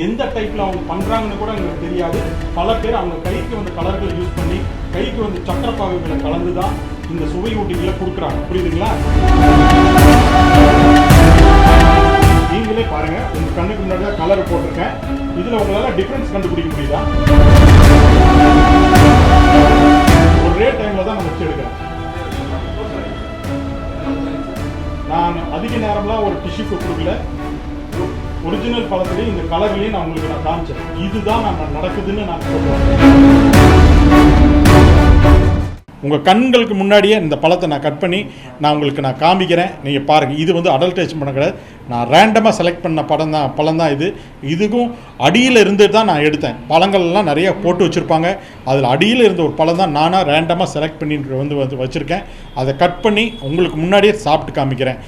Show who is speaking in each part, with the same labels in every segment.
Speaker 1: எந்த டைப்பில் அவங்க பண்ணுறாங்கன்னு கூட எங்களுக்கு தெரியாது. பல பேர் அவங்க கைக்கு வந்து கலர்களை யூஸ் பண்ணி கைக்கு வந்து சக்கரை பாகுகளை கலந்து தான் இந்த சுவை ஊட்டிகளை கொடுக்குறாங்க. புரியுதுங்களா? நீங்களே பாருங்க, உங்க கண்ணுக்கு முன்னாடி கலர் போட்டிருக்கேன். இதுல உங்களால டிஃபரன்ஸ் கண்டுபிடிக்க முடியுதா? ஒரே டைம்ல தான் நான் வச்சு எடுக்கிறேன். நான் அதிக நேரம்லாம் ஒரு டிஷ்யூக்கு கொடுக்கல. ஒரிஜினல் பழத்திலேயே இந்த கலர்லயே நான் உங்களுக்கு காமிச்சேன். இதுதான் நான் நடக்குதுன்னு நான் சொல்றேன். உங்கள் கண்களுக்கு முன்னாடியே இந்த பழத்தை நான் கட் பண்ணி நான் உங்களுக்கு காமிக்கிறேன். நீங்கள் பாருங்கள். இது வந்து அடல்ட்ரேஷன் பண்ண கிடையாது. நான் ரேண்டமாக செலக்ட் பண்ண பழம் தான் இது. இதுக்கும் அடியில் இருந்து தான் நான் எடுத்தேன். பழங்கள்லாம் நிறைய போட்டு வச்சுருப்பாங்க. அதில் அடியில் இருந்த ஒரு பழம் தான் நானாக ரேண்டமாக செலக்ட் பண்ணி வந்து வச்சுருக்கேன். அதை கட் பண்ணி உங்களுக்கு முன்னாடியே சாப்பிட்டு காமிக்கிறேன்.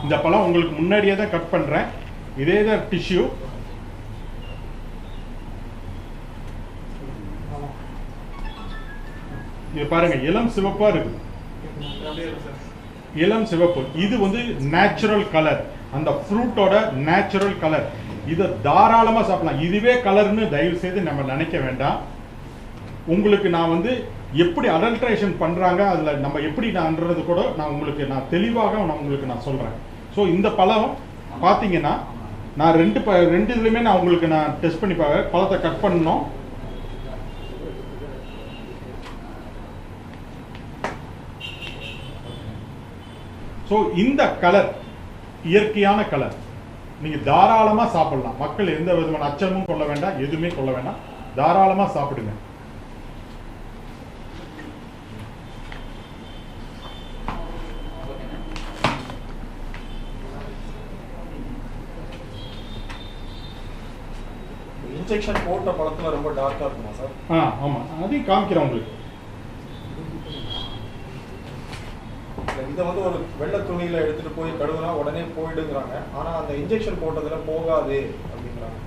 Speaker 1: இந்த பழம் உங்களுக்கு முன்னாடியே தான் கட் பண்றேன். இதே தான் டிஷ்யூ. இது பாருங்க, இளம் சிவப்பா இருக்கு. இளம் சிவப்பு. இது வந்து நேச்சுரல் கலர், அந்த ஃப்ரூட்டோட நேச்சுரல் கலர். இதை தாராளமா சாப்பிடலாம். இதுவே கலர்னு தயவு செய்து நம்ம நினைக்க வேண்டாம். உங்களுக்கு நான் வந்து எப்படி அடல்ட்ரேஷன் பண்றாங்க, அதுல நம்ம எப்படி நான்றது கூட நான் உங்களுக்கு தெளிவாக உங்களுக்கு சொல்றேன். ஸோ இந்த பழம் பார்த்தீங்கன்னா நான் ரெண்டு இதுலையுமே நான் உங்களுக்கு டெஸ்ட் பண்ணி பார்க்க பழத்தை கட் பண்ணணும். ஸோ இந்த கலர் இயற்கையான கலர். நீங்க தாராளமா சாப்பிடலாம். மக்கள் எந்த விதமான அச்சமும் கொள்ள வேண்டாம், எதுவுமே கொள்ள வேண்டாம். தாராளமா சாப்பிடுங்க.
Speaker 2: இன்ஜெக்ஷன் போட்ட பழத்துல ரொம்ப டார்க்கா இருக்குமா சார்?
Speaker 1: ஆமா, அதையும் காமிக்கிறேன் உங்களுக்கு.
Speaker 2: இதை வந்து ஒரு வெள்ளை துணியில எடுத்துட்டு போய் கழுவுனா உடனே போயிடுங்கிறாங்க. ஆனா அந்த இன்ஜெக்ஷன் போட்டதுல போகாது அப்படிங்கிறாங்க.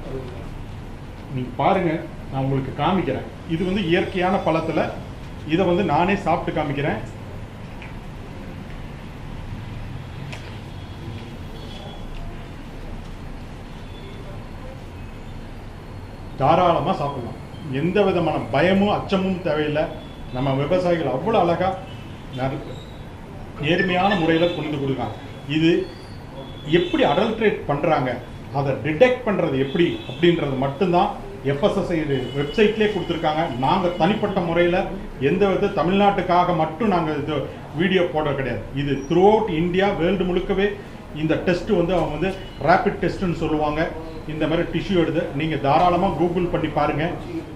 Speaker 1: நீங்க பாருங்க, நான் உங்களுக்கு காமிக்கிறேன். இது வந்து இயற்கையான பழத்துல இதை வந்து நானே சாப்பிட்டு காமிக்கிறேன். தாராளமாக சாப்பிடலாம். எந்த விதமான பயமும் அச்சமும் தேவையில்லை. நம்ம விவசாயிகள் அவ்வளோ அழகா நேர்மையான முறையில் கொண்டு கொடுக்காங்க. இது எப்படி அடல்ட்ரேட் பண்ணுறாங்க, அதை டிடெக்ட் பண்ணுறது எப்படி அப்படின்றது மட்டும்தான் FSSAI வெப்சைட்லேயே கொடுத்துருக்காங்க. நாங்கள் தனிப்பட்ட முறையில் எந்த வித தமிழ்நாட்டுக்காக மட்டும் நாங்கள் இது வீடியோ போட கிடையாது. இது த்ரூ அவுட் இந்தியா, வேர்ல்டு முழுக்கவே இந்த டெஸ்ட் வந்து அவங்க வந்து ரேபிட் டெஸ்ட்னு சொல்லுவாங்க. இந்த மாதிரி டிஷ்யூ எடுத்து நீங்கள் தாராளமாக கூகுள் பண்ணி பாருங்கள்.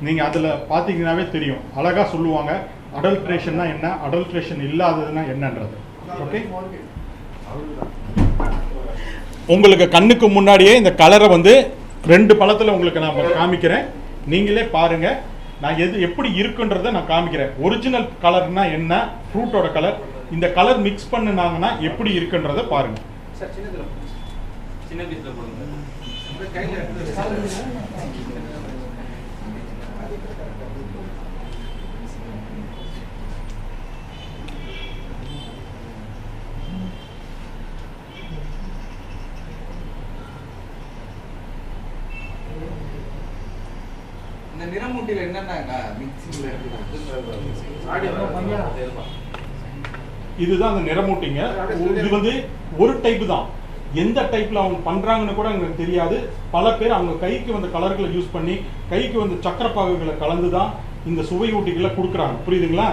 Speaker 1: நீங்கள் அதில் பார்த்தீங்கன்னாவே தெரியும். அழகாக சொல்லுவாங்க அடல்ட்ரேஷன்னா என்ன, அடல்ட்ரேஷன் இல்லாததுன்னா என்னன்றது. ஓகே, உங்களுக்கு கண்ணுக்கு முன்னாடியே இந்த கலரை வந்து 2 பழத்தில் உங்களுக்கு நான் காமிக்கிறேன். நீங்களே பாருங்கள். நான் எப்படி இருக்குன்றதை நான் காமிக்கிறேன். ஒரிஜினல் கலர்னா என்ன, ஃப்ரூட்டோட கலர், இந்த கலர் மிக்ஸ் பண்ணினாங்கன்னா எப்படி இருக்குன்றதை பாருங்கள்.
Speaker 3: இந்த நிறமூட்டில என்னன்னா மிக்சிங்ல
Speaker 1: இதுதான் அந்த நிறமூட்டிங்க. இது வந்து ஒரு டைப் தான். எந்த டைப்ல அவங்க பண்றாங்கன்னு கூட எங்களுக்கு தெரியாது. பல பேர் அவங்க கைக்கு வந்து கலர்களை யூஸ் பண்ணி கைக்கு வந்து சக்கரை பாகுகளை கலந்து தான் இந்த சுவை ஊட்டிகளை கொடுக்குறாங்க. புரியுதுங்களா?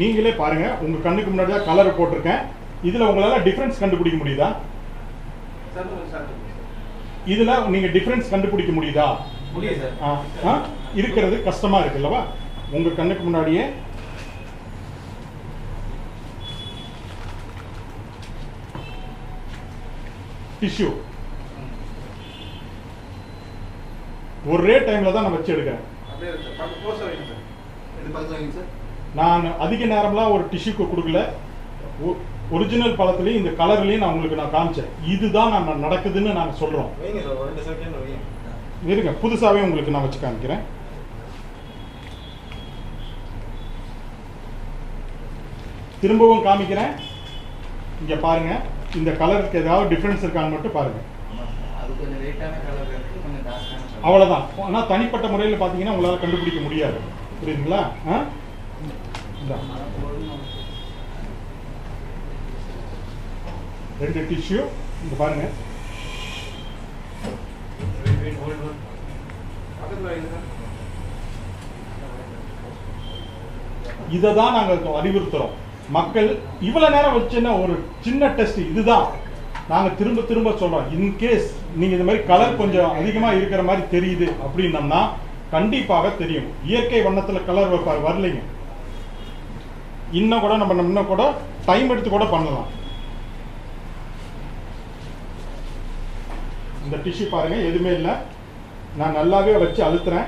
Speaker 1: நீங்களே பாருங்க, உங்க கண்ணுக்கு முன்னாடி தான் கலர் போட்டிருக்கேன். இதுல உங்களால டிஃபரன்ஸ் கண்டுபிடிக்க முடியுதா? இதுல நீங்க டிஃபரன்ஸ் கண்டுபிடிக்க முடியுதா? இருக்கிறது கஷ்டமா இருக்குல்லவா? உங்க கண்ணுக்கு முன்னாடியே டிஷ்யூ ஒரே டைம்ல தான் நான் வச்சு எடுக்கிறேன்.
Speaker 2: அப்படியே இருக்கு சார். பார்க்க க்ளோஸா வைங்க சார்.
Speaker 3: இது பக்கத்துல வைங்க சார்.
Speaker 1: நான் அதிக நேரம்லாம் ஒரு டிஷ்யூக்கு கொடுக்கல. ஒரிஜினல் பழத்துலையும் இந்த கலர்லையும் நான் உங்களுக்கு நான் காமிச்சேன். இதுதான் நான் நடக்குதுன்னு நாங்கள் சொல்கிறோம்.
Speaker 2: வைங்க சார், ஒரு 2 செகண்ட் வைங்க.
Speaker 1: இருங்க, புதுசாகவே உங்களுக்கு நான் வச்சு காமிக்கிறேன். திரும்பவும் காமிக்கிறேன். இங்கே பாருங்க, இந்த கலருக்கு ஏதாவது டிஃப்ரென்ஸ் இருக்கான்னு மட்டும் பாருங்க.
Speaker 3: அது கொஞ்சம் லைட்டான கலர் இருக்கு, கொஞ்சம் டார்க்கான கலர்.
Speaker 1: அவ்வளோதான். ஆனால் தனிப்பட்ட முறையில் பார்த்தீங்கன்னா உங்களால் கண்டுபிடிக்க முடியாது. புரியுதுங்களா? இந்தா 2 டிஷ்யூ இங்கே பாருங்க.
Speaker 2: பக்கத்துல வைங்க சார்.
Speaker 1: இதை தான் நாங்கள் அறிவுறுத்துறோம். மக்கள் இவ்வளோ நேரம் வச்சுன்னா ஒரு சின்ன டெஸ்ட் இதுதான் நாங்கள் திரும்ப திரும்ப சொல்கிறோம். இன்கேஸ் நீங்கள் இந்த மாதிரி கலர் கொஞ்சம் அதிகமாக இருக்கிற மாதிரி தெரியுது அப்படின்னம்னா கண்டிப்பாக தெரியும். இயற்கை வண்ணத்தில் கலர் வரலைங்க. இன்னும் கூட நம்ம இன்னும் கூட டைம் எடுத்து கூட பண்ணலாம். இந்த டிஷ்யூ பாருங்க, எதுவுமே இல்லை. நான் நல்லாவே வச்சு அழுத்துறேன்.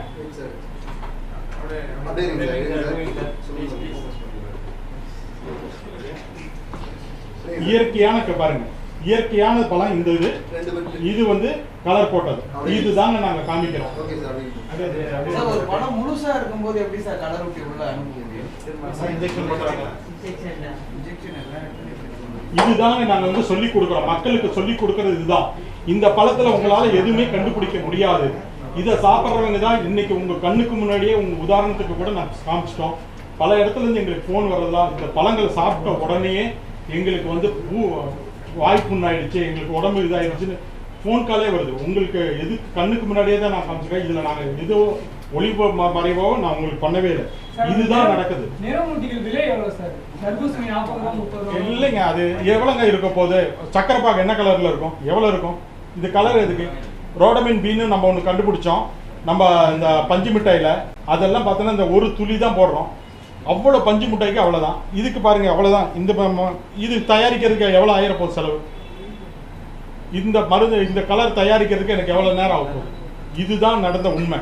Speaker 1: இயற்கையான பாருங்க, இயற்கையான பழம் இந்த இது வந்து கலர் போட்டது. இதுதாங்க நாங்க காமிக்கிறோம்.
Speaker 3: சார், ஒரு படம் முழுசா இருக்கும்போது எப்படி சார் கலர் ஊட்டி உள்ள அனுப்ப முடியும்?
Speaker 2: இன்ஜெக்ஷன் போடுறாங்க.
Speaker 3: இன்ஜெக்ஷன் எல்லாம்
Speaker 1: இதுதாங்க நாங்க வந்து சொல்லி கொடுக்குறோம். மக்களுக்கு சொல்லி கொடுக்கறது இதுதான். இந்த பழத்துல உங்களால எதுவுமே கண்டுபிடிக்க முடியாது. இதை சாப்பிட்றவங்க தான் இன்னைக்கு உங்க கண்ணுக்கு முன்னாடியே உங்க உதாரணத்துக்கு கூட நான் காமிச்சிட்டோம். பல இடத்துல இருந்து எங்களுக்கு ஃபோன் வரலாம். இந்த பழங்களை சாப்பிட்ட உடனே எங்களுக்கு வந்து வாய்ப்புண்ணாயிடுச்சு, எங்களுக்கு உடம்பு இதாயிடுச்சுன்னு ஃபோன் காலே வருது. உங்களுக்கு எது கண்ணுக்கு முன்னாடியே தான் நான் காமிச்சிருக்கேன். இதுல நாங்க ஏதோ ஒளிபோ மறைவோ நான் உங்களுக்கு பண்ணவே இல்லை. இதுதான் நடக்குது.
Speaker 4: நிறமூட்டிகள் விலை எவ்வளவு சார்? தர்பூசணி 40 ரூபா 30 ரூபா.
Speaker 1: இல்லைங்க, அது எவ்வளோங்க இருக்க போகுது? சக்கரை பாக்கு என்ன கலர்ல இருக்கும்? எவ்வளோ இருக்கும்? இந்த கலர் எதுக்கு? ரோடமின் பீன்னு நம்ம ஒன்று கண்டுபிடிச்சோம். நம்ம இந்த பஞ்சு மிட்டாயில அதெல்லாம் பார்த்தோன்னா இந்த ஒரு துளி தான் போடுறோம். அவ்வளோ பஞ்சு மிட்டாய்க்கு அவ்வளோதான். இதுக்கு பாருங்க அவ்வளோதான். இந்த இது தயாரிக்கிறதுக்கு எவ்வளோ ஆயிரப்போகுது செலவு? இந்த மருந்து இந்த கலர் தயாரிக்கிறதுக்கு எனக்கு எவ்வளோ நேரம் ஆகும்? இதுதான் நடந்த உண்மை.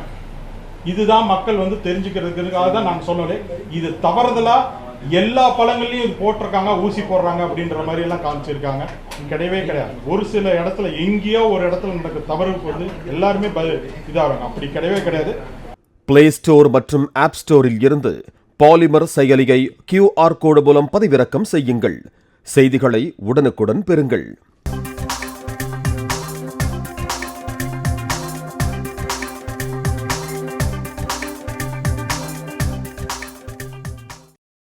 Speaker 1: இதுதான் மக்கள் வந்து தெரிஞ்சுக்கிறதுக்காக தான் நாங்கள் சொன்னோம். இது தவறுதலா எல்லா பழங்கள்லையும் இது போட்டிருக்காங்க, ஊசி போடுறாங்க அப்படின்ற மாதிரி எல்லாம் காமிச்சிருக்காங்க. கிடையவே கிடையாது. ஒரு சில இடத்துல எங்கேயோ ஒரு இடத்துல நடக்க தவறுக்கு வந்து எல்லாருமே இதாகிறாங்க. அப்படி கிடையவே கிடையாது.
Speaker 5: பிளே ஸ்டோர் மற்றும் ஆப் ஸ்டோரில் இருந்து பாலிமர் செயலியை QR கோடு மூலம் பதிவிறக்கம் செய்யுங்கள். செய்திகளை உடனுக்குடன் பெறுங்கள்.